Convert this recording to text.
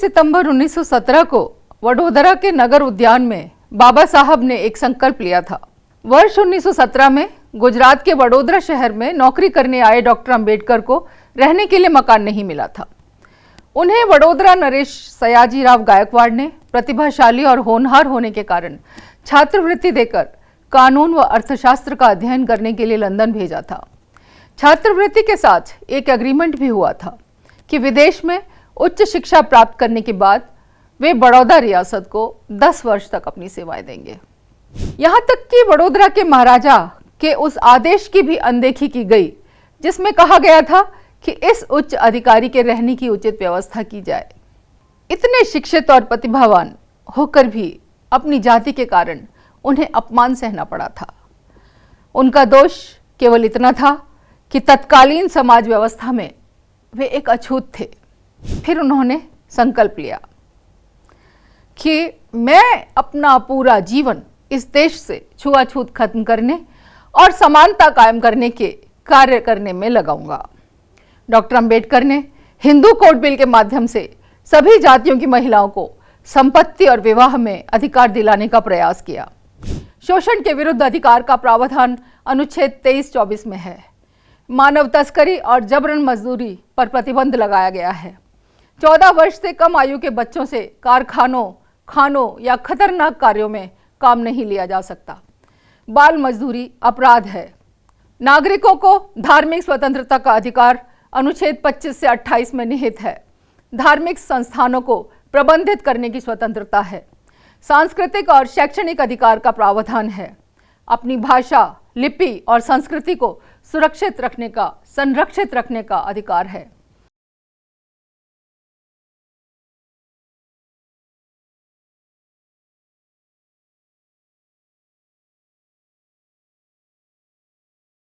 सितंबर 1917 को वडोदरा के नगर उद्यान में बाबा साहब ने एक संकल्प लिया था। वर्ष 1917 में गुजरात के वडोदरा शहर में नौकरी करने आए डॉक्टर अंबेडकर को रहने के लिए मकान नहीं मिला था। उन्हें वडोदरा नरेश सयाजीराव गायकवाड़ ने प्रतिभाशाली और होनहार होने के कारण छात्रवृत्ति देकर कानून व अर्थशास्त्र का अध्ययन करने के लिए लंदन भेजा था। छात्रवृत्ति के साथ एक एग्रीमेंट भी हुआ था कि विदेश में उच्च शिक्षा प्राप्त करने के बाद वे बड़ौदा रियासत को 10 वर्ष तक अपनी सेवाएं देंगे। यहां तक कि वडोदरा के महाराजा के उस आदेश की भी अनदेखी की गई जिसमें कहा गया था कि इस उच्च अधिकारी के रहने की उचित व्यवस्था की जाए। इतने शिक्षित और प्रतिभावान होकर भी अपनी जाति के कारण उन्हें अपमान सहना पड़ा था। उनका दोष केवल इतना था कि तत्कालीन समाज व्यवस्था में वे एक अछूत थे। फिर उन्होंने संकल्प लिया कि मैं अपना पूरा जीवन इस देश से छुआछूत खत्म करने और समानता कायम करने के कार्य करने में लगाऊंगा। डॉक्टर अंबेडकर ने हिंदू कोड बिल के माध्यम से सभी जातियों की महिलाओं को संपत्ति और विवाह में अधिकार दिलाने का प्रयास किया। शोषण के विरुद्ध अधिकार का प्रावधान अनुच्छेद 23-24 में है। मानव तस्करी और जबरन मजदूरी पर प्रतिबंध लगाया गया है। 14 वर्ष से कम आयु के बच्चों से कारखानों, खानों या खतरनाक कार्यों में काम नहीं लिया जा सकता। बाल मजदूरी अपराध है। नागरिकों को धार्मिक स्वतंत्रता का अधिकार अनुच्छेद 25 से 28 में निहित है। धार्मिक संस्थानों को प्रबंधित करने की स्वतंत्रता है। सांस्कृतिक और शैक्षणिक अधिकार का प्रावधान है। अपनी भाषा, लिपि और संस्कृति को सुरक्षित रखने का, संरक्षित रखने का अधिकार है।